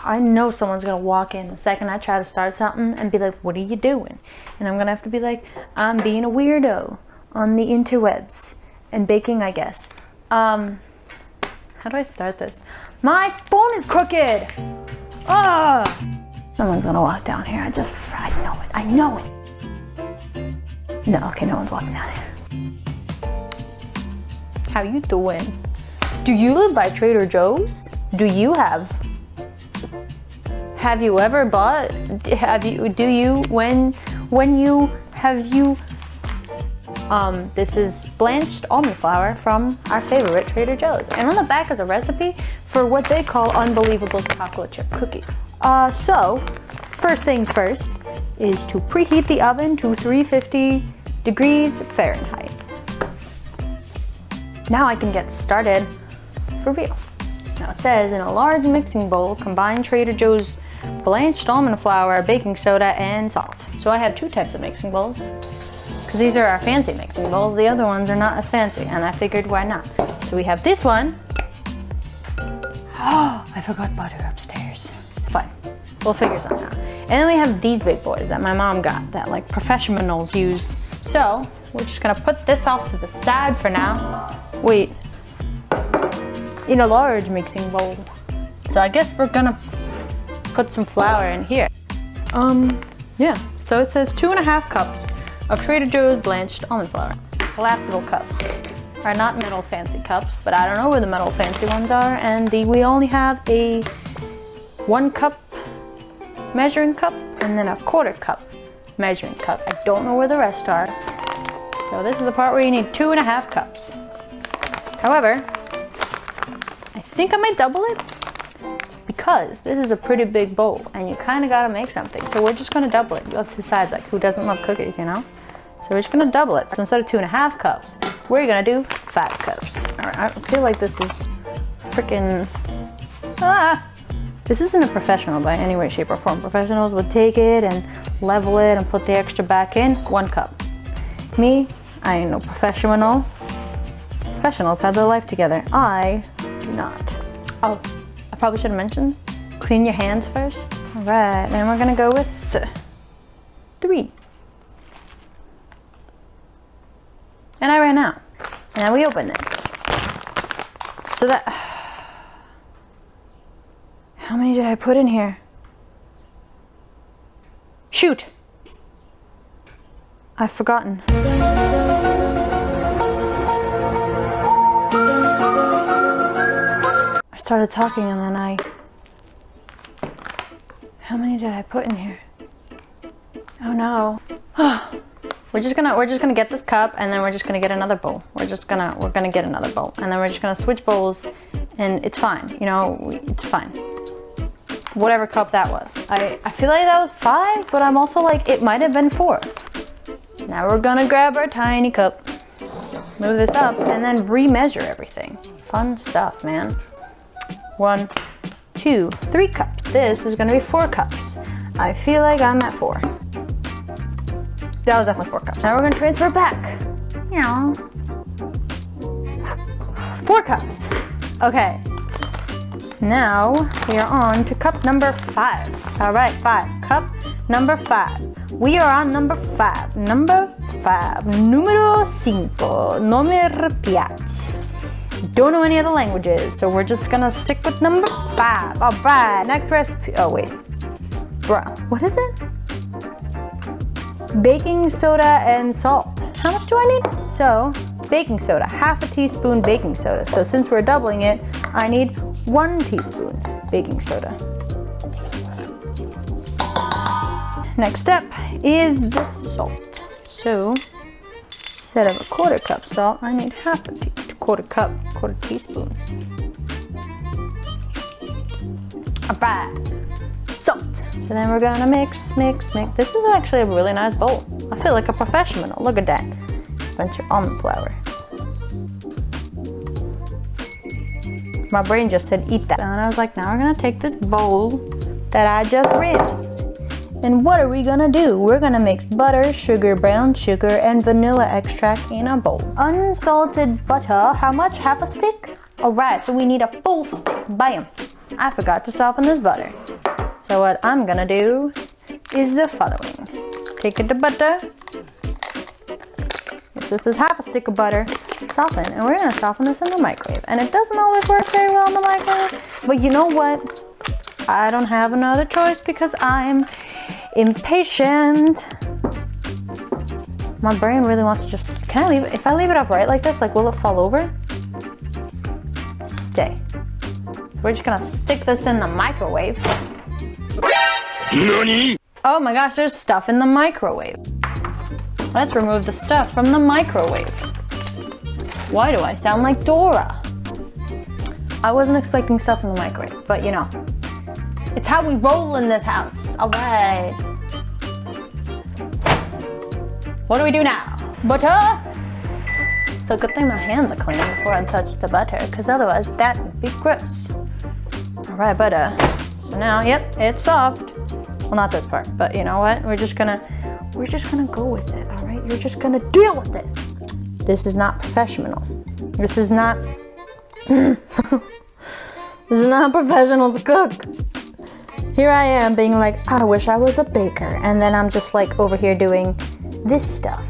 I know someone's gonna walk in the second I try to start something and be like, what are you doing? And I'm gonna have to be like, I'm being a weirdo on the interwebs and baking, I guess. How do I start this? My phone is crooked. Someone's gonna walk down here. I know it. I know it. No, okay, no one's walking down here. How you doing? Do you live by Trader Joe's? Do you have you ever bought, this is blanched almond flour from our favorite Trader Joe's. And on the back is a recipe for what they call unbelievable chocolate chip cookie. So, first things first is to preheat the oven to 350 degrees Fahrenheit. Now I can get started for real. Now it says, in a large mixing bowl, combine Trader Joe's blanched almond flour, baking soda, and salt. So I have two types of mixing bowls, because these are our fancy mixing bowls. The other ones are not as fancy, and I figured why not. So we have this one. Oh, I forgot butter upstairs. It's fine. We'll figure something out. And then we have these big boys that my mom got that like professionals use. So we're just gonna put this off to the side for now. Wait. In a large mixing bowl. So I guess we're gonna put some flour in here. Yeah, so it says 2.5 cups of Trader Joe's blanched almond flour. Collapsible cups are not metal fancy cups, but I don't know where the metal fancy ones are, and we only have a 1 cup measuring cup and then a 1/4 cup measuring cup. I don't know where the rest are. So this is the part where you need 2.5 cups. However, I think I might double it, because this is a pretty big bowl and you kind of got to make something. So we're just going to double it. You have two sides, like who doesn't love cookies, you know? So we're just going to double it. So instead of 2.5 cups, we're going to do 5 cups. All right, I feel like this is freaking... This isn't a professional by any way, shape, or form. Professionals would take it and level it and put the extra back in. 1 cup. Me, I ain't no professional. Professionals have their life together. I do not. Oh, I probably should have mentioned, clean your hands first. All right, then we're gonna go with 3. And I ran out. Now we open this. So that, how many did I put in here? Shoot, I've forgotten. I started talking and then how many did I put in here? Oh no. We're just gonna get this cup, and then we're just gonna get another bowl. We're gonna get another bowl, and then we're just gonna switch bowls, and it's fine. You know, it's fine. Whatever cup that was. I feel like that was 5, but I'm also like, it might have been 4. Now we're gonna grab our tiny cup, move this up, and then remeasure everything. Fun stuff, man. 1, 2, 3 cups. This is gonna be 4 cups. I feel like I'm at 4. That was definitely 4 cups. Now we're gonna transfer back. 4 cups. Okay. Now we are on to cup number 5. All right, 5. Cup number 5. We are on number 5. Number 5. Numero 5. Numero 5. Don't know any other languages, so we're just gonna stick with number 5. All right, next recipe. Oh wait, bruh, what is it? Baking soda and salt. How much do I need? So, baking soda, 1/2 teaspoon baking soda. So since we're doubling it, I need 1 teaspoon baking soda. Next step is the salt. So, instead of a 1/4 cup salt, I need 1/4 teaspoon. All right, salt. So then we're gonna mix. This is actually a really nice bowl. I feel like a professional. Look at that. Bunch of almond flour. My brain just said eat that. And I was like, now we're gonna take this bowl that I just rinsed. And what are we gonna do? We're gonna mix butter, sugar, brown sugar, and vanilla extract in a bowl. Unsalted butter, how much? 1/2 stick? All right, so we need a full stick. Bam. I forgot to soften this butter. So what I'm gonna do is the following. Take the butter. This is half a stick of butter. Soften, and we're gonna soften this in the microwave. And it doesn't always work very well in the microwave, but you know what? I don't have another choice because I'm impatient. My brain really wants to just, can I leave it? If I leave it upright like this, like will it fall over? Stay. We're just gonna stick this in the microwave. NANI? Oh my gosh, there's stuff in the microwave. Let's remove the stuff from the microwave. Why do I sound like Dora? I wasn't expecting stuff in the microwave, but you know, it's how we roll in this house. All right. What do we do now? Butter? So good thing my hands are clean before I touch the butter, because otherwise that would be gross. All right, butter. So now, yep, it's soft. Well, not this part, but you know what? We're just gonna go with it, all right? You're just gonna deal with it. This is not professional. This is not, this is not how professionals cook. Here I am being like, I wish I was a baker. And then I'm just like over here doing this stuff.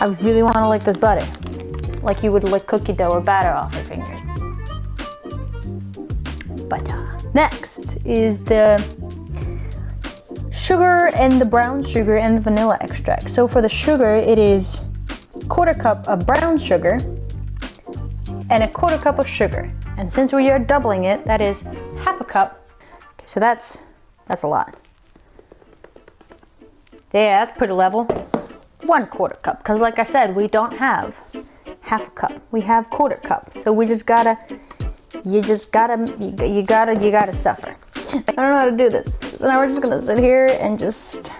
I really wanna lick this butter. Like you would lick cookie dough or batter off your fingers. Butter. Next is the sugar and the brown sugar and the vanilla extract. So for the sugar, it is 1/4 cup of brown sugar and 1/4 cup of sugar. And since we are doubling it, that is 1/2 cup. Okay, so that's a lot. Yeah, that's pretty level. 1/4 cup, because like I said, we don't have 1/2 cup. We have 1/4 cup. So we just gotta, you gotta suffer. I don't know how to do this. So now we're just gonna sit here and just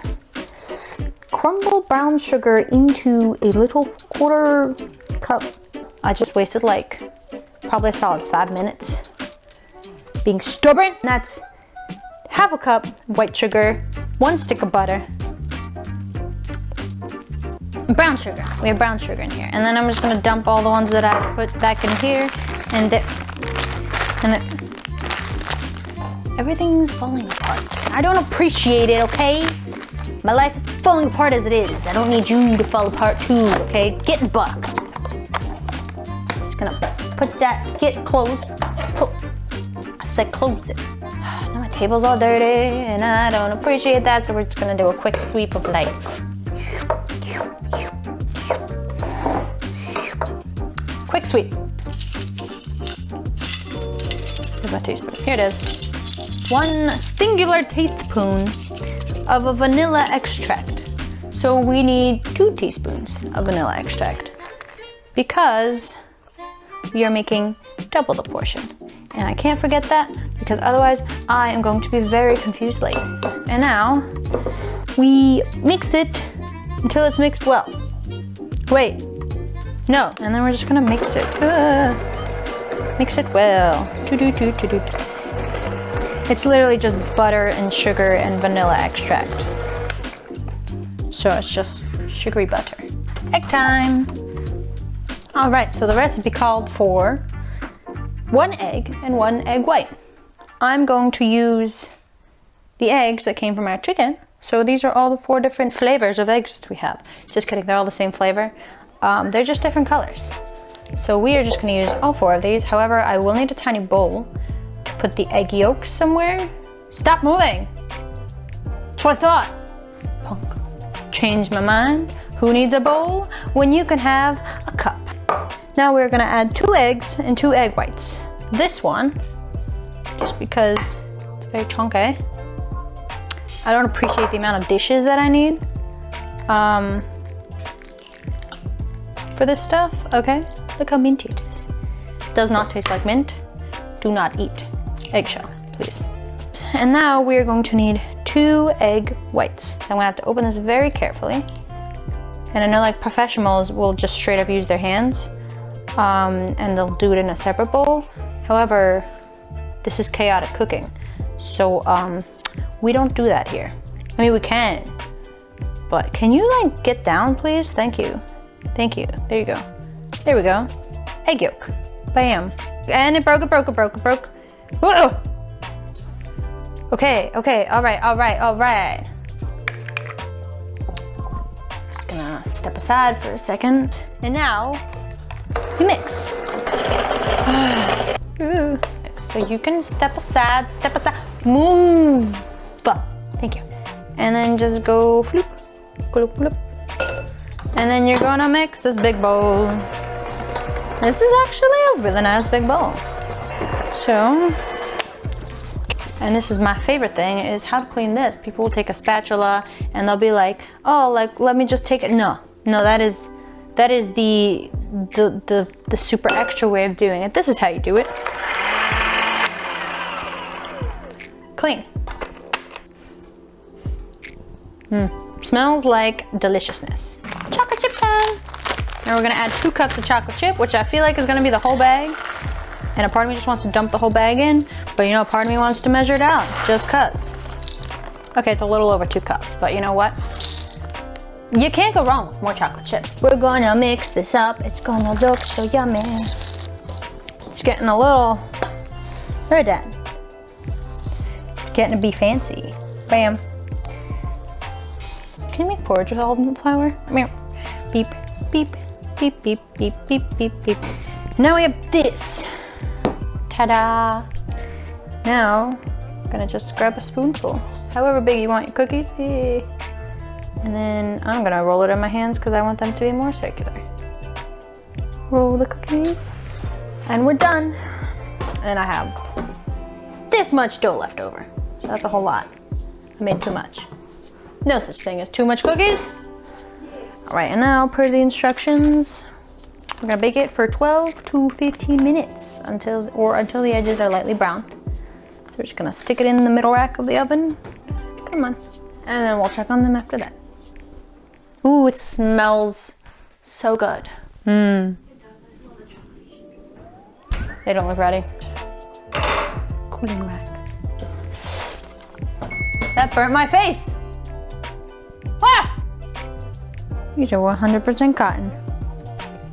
crumble brown sugar into a little 1/4 cup. I just wasted like probably a solid 5 minutes being stubborn. That's 1/2 cup white sugar, 1 stick of butter, brown sugar. We have brown sugar in here. And then I'm just gonna dump all the ones that I put back in here and everything's falling apart. I don't appreciate it, okay? My life is falling apart as it is. I don't need you to fall apart too, okay? Get in the box. Just gonna put that, get close. I said close it. Now my table's all dirty and I don't appreciate that, so we're just gonna do a quick sweep of like, quick sweep. Where's my teaspoon? Here it is. 1 singular teaspoon of a vanilla extract. So we need 2 teaspoons of vanilla extract because we are making double the portion. And I can't forget that because otherwise I am going to be very confused later. And now we mix it until it's mixed well. Wait, no, and then we're just gonna mix it. Mix it well. It's literally just butter and sugar and vanilla extract. So it's just sugary butter. Egg time. All right, so the recipe called for 1 egg and 1 egg white. I'm going to use the eggs that came from our chicken. So these are all the 4 different flavors of eggs that we have. Just kidding, they're all the same flavor. They're just different colors. So we are just gonna use all 4 of these. However, I will need a tiny bowl to put the egg yolks somewhere. Stop moving. That's what I thought. Punk. Changed my mind. Who needs a bowl when you can have a cup? Now we're gonna add 2 eggs and 2 egg whites. This one, just because it's very chunky. I don't appreciate the amount of dishes that I need for this stuff, okay? Look how minty it is. Does not taste like mint. Do not eat eggshell, please. And now we're going to need 2 egg whites. I'm gonna have to open this very carefully. And I know like professionals will just straight up use their hands and they'll do it in a separate bowl. However, this is chaotic cooking. So we don't do that here. I mean, we can, but can you like get down, please? Thank you. Thank you. There you go. There we go. Egg yolk. Bam. And it broke. Whoa! Okay, okay, all right, all right, all right. Just gonna step aside for a second. And now, you mix. So you can step aside, move. Thank you. And then just go floop, floop, floop. And then you're gonna mix this big bowl. This is actually a really nice big bowl. So, and this is my favorite thing, is how to clean this. People will take a spatula and they'll be like, oh, like, let me just take it. No, that is the super extra way of doing it. This is how you do it. Clean. Smells like deliciousness. Chocolate chip time. Now we're gonna add 2 cups of chocolate chip, which I feel like is gonna be the whole bag. And a part of me just wants to dump the whole bag in, but you know, a part of me wants to measure it out, just cuz. Okay, it's a little over 2 cups, but you know what? You can't go wrong with more chocolate chips. We're gonna mix this up. It's gonna look so yummy. It's getting a little, very done. Getting to be fancy. Bam. Can you make porridge with almond flour? Come here. Beep, beep, beep, beep, beep, beep, beep, beep. Now we have this. Ta-da! Now, I'm gonna just grab a spoonful, however big you want your cookies. And then I'm gonna roll it in my hands because I want them to be more circular. Roll the cookies. And we're done. And I have this much dough left over. So that's a whole lot. I made too much. No such thing as too much cookies. All right, and now per the instructions, we're gonna bake it for 12 to 15 minutes until the edges are lightly browned. So we're just gonna stick it in the middle rack of the oven. Come on. And then we'll check on them after that. Ooh, it smells so good. They don't look ready. Cooling rack. That burnt my face. Ah! These are 100% cotton.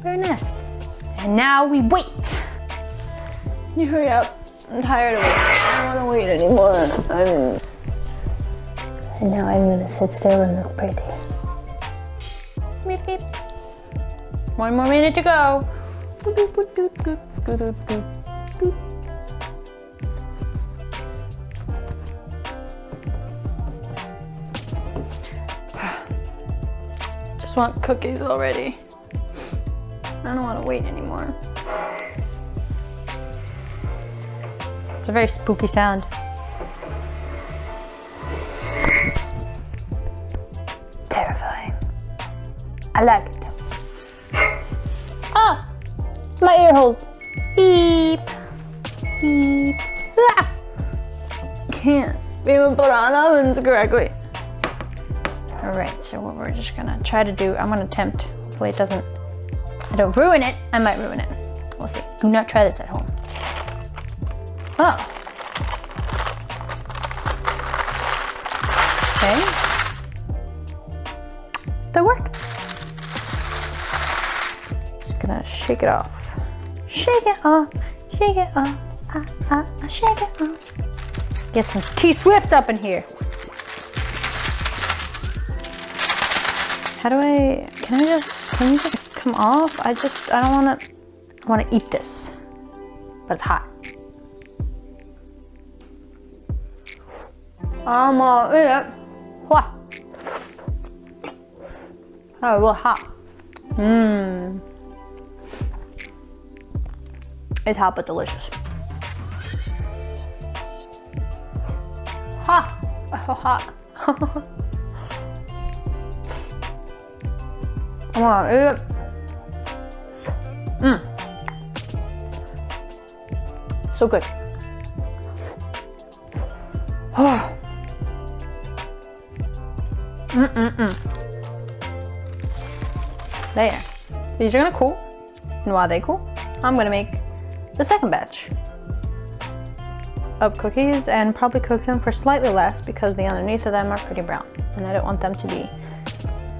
Very nice. And now we wait. Can you hurry up? I'm tired of it. I don't want to wait anymore. And now I'm gonna sit still and look pretty. Beep, beep. 1 more minute to go. Just want cookies already. I don't want to wait anymore. It's a very spooky sound. Terrifying. I like it. Ah! My ear holes. Beep. Beep. Ah! Can't even put on ovens correctly. Alright, so what we're just gonna try to do, I'm gonna attempt, hopefully it doesn't, I don't ruin it. I might ruin it. We'll see. Do not try this at home. Oh. Okay. That worked. Just gonna shake it off. Shake it off. Shake it off. Shake it off. Get some T-Swift up in here. How do can you just come off? I wanna eat this, but it's hot. I'm gonna eat it. What? Oh, real hot. It's hot but delicious. Hot. Oh, hot. I'm gonna eat it. So good. Oh. There. These are gonna cool. And while they cool, I'm gonna make the second batch of cookies and probably cook them for slightly less because the underneath of them are pretty brown. And I don't want them to be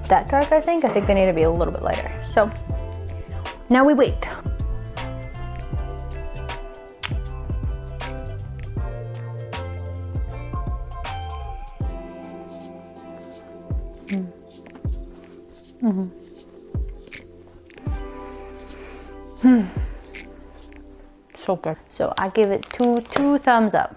that dark, I think. I think they need to be a little bit lighter. So now we wait. So good. So I give it two thumbs up.